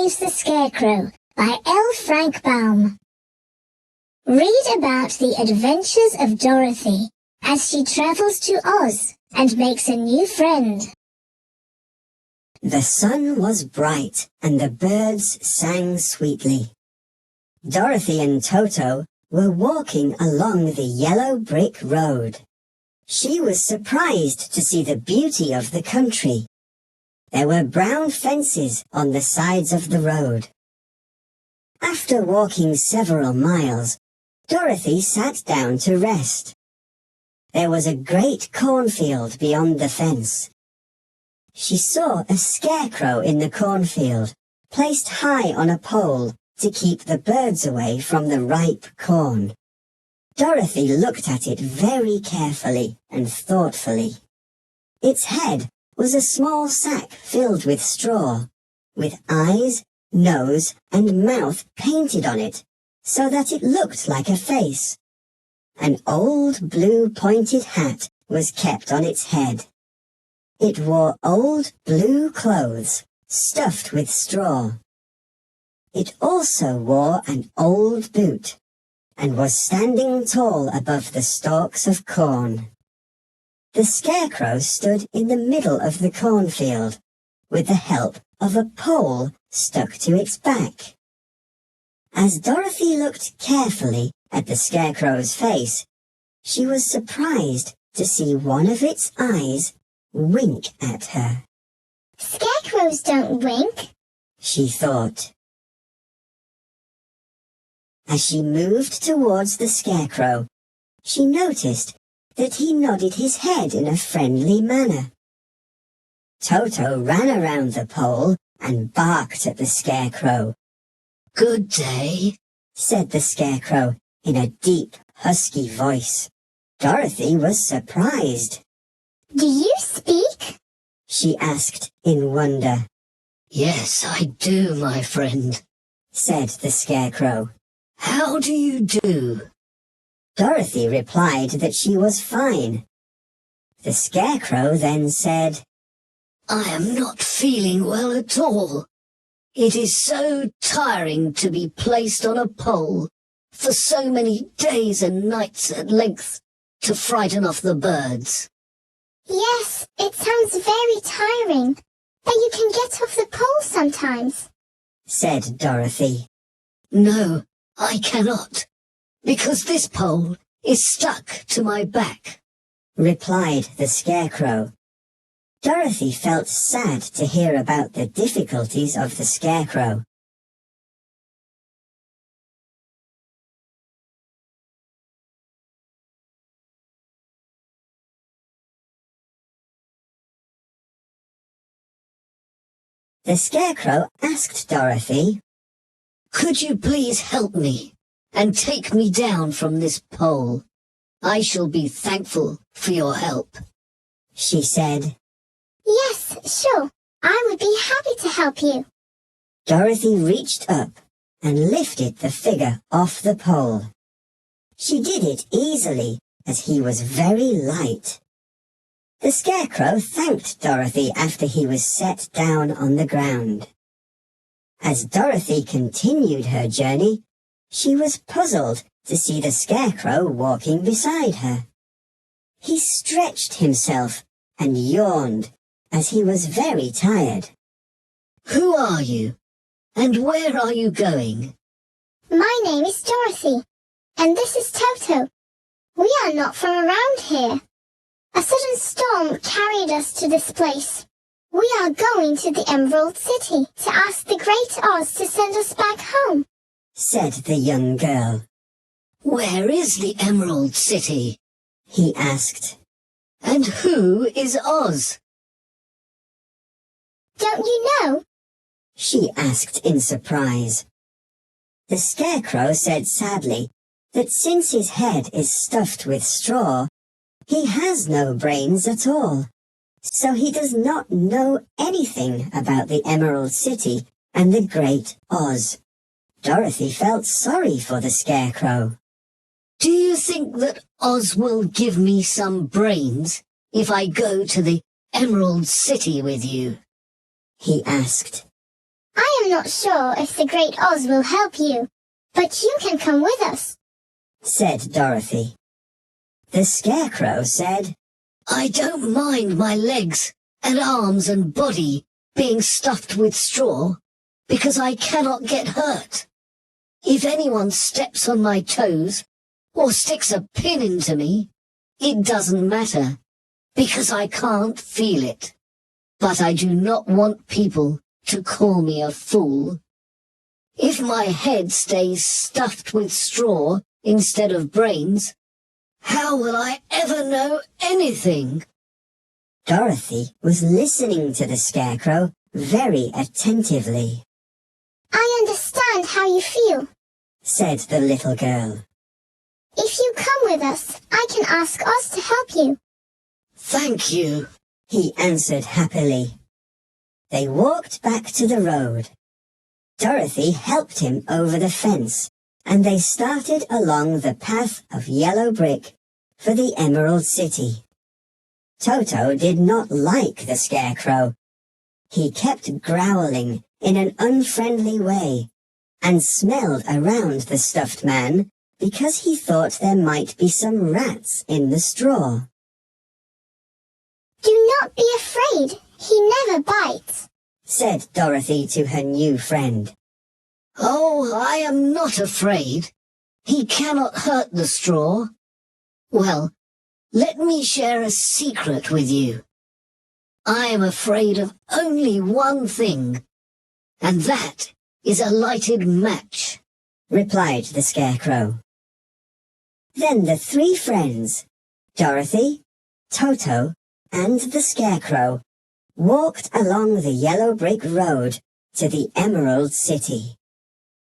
Saves the Scarecrow by L. Frank Baum. Read about the adventures of Dorothy as she travels to Oz and makes a new friend. The sun was bright and the birds sang sweetly. Dorothy and Toto were walking along the yellow brick road. She was surprised to see the beauty of the country. There were brown fences on the sides of the road. After walking several miles, Dorothy sat down to rest. There was a great cornfield beyond the fence. She saw a scarecrow in the cornfield, placed high on a pole to keep the birds away from the ripe corn. Dorothy looked at it very carefully and thoughtfully. Its head was a small sack filled with straw, with eyes, nose, and mouth painted on it, so that it looked like a face. An old blue pointed hat was kept on its head. It wore old blue clothes, stuffed with straw. It also wore an old boot, and was standing tall above the stalks of corn. The scarecrow stood in the middle of the cornfield, with the help of a pole stuck to its back. As Dorothy looked carefully at the scarecrow's face, she was surprised to see one of its eyes wink at her. Scarecrows don't wink, she thought. As she moved towards the scarecrow, she noticed that he nodded his head in a friendly manner. Toto ran around the pole and barked at the scarecrow. "Good day," said the scarecrow in a deep, husky voice. Dorothy was surprised. Do you speak? She asked in wonder. "Yes, I do, my friend," said the scarecrow. "How do you do?" Dorothy replied that she was fine. The scarecrow then said, "I am not feeling well at all. It is so tiring to be placed on a pole for so many days and nights at length to frighten off the birds." Yes, it sounds very tiring, but you can get off the pole sometimes, said Dorothy. "No, I cannot, because this pole is stuck to my back," replied the scarecrow. Dorothy felt sad to hear about the difficulties of the scarecrow. The scarecrow asked Dorothy, "Could you please help me and take me down from this pole? I shall be thankful for your help," she said. Yes, sure. I would be happy to help you. Dorothy reached up and lifted the figure off the pole. She did it easily, as he was very light. The scarecrow thanked Dorothy after he was set down on the ground. As Dorothy continued her journey, she was puzzled to see the scarecrow walking beside her. He stretched himself and yawned, as he was very tired. "Who are you, and where are you going?" My name is Dorothy, and this is Toto. We are not from around here. A sudden storm carried us to this place. We are going to the Emerald City to ask the Great Oz to send us back home, said the young girl. "Where is the Emerald City?" he asked. "And who is Oz?" Don't you know? She asked in surprise. The scarecrow said sadly that since his head is stuffed with straw, he has no brains at all, so he does not know anything about the Emerald City and the Great Oz. Dorothy felt sorry for the scarecrow. "Do you think that Oz will give me some brains if I go to the Emerald City with you?" he asked. I am not sure if the Great Oz will help you, but you can come with us," said Dorothy. The Scarecrow said, "I don't mind my legs and arms and body being stuffed with straw, because I cannot get hurt. If anyone steps on my toes or sticks a pin into me, it doesn't matter, because I can't feel it. But I do not want people to call me a fool. If my head stays stuffed with straw instead of brains, how will I ever know anything?" Dorothy was listening to the Scarecrow very attentively. "I understand how you feel. Said the little girl. If you come with us, I can ask Oz to help you." "Thank you," He answered happily. They walked back to the road. Dorothy helped him over the fence, and they started along the path of yellow brick for the Emerald City. Toto did not like the Scarecrow. He kept growling in an unfriendly way and smelled around the stuffed man because he thought there might be some rats in the straw. "Do not be afraid. He never bites," said Dorothy to her new friend. "Oh, I am not afraid. He cannot hurt the straw. Well, let me share a secret with you. I am afraid of only one thing, and that is a lighted match," replied the Scarecrow. Then the three friends, Dorothy, Toto, and the Scarecrow, walked along the yellow brick road to the Emerald City.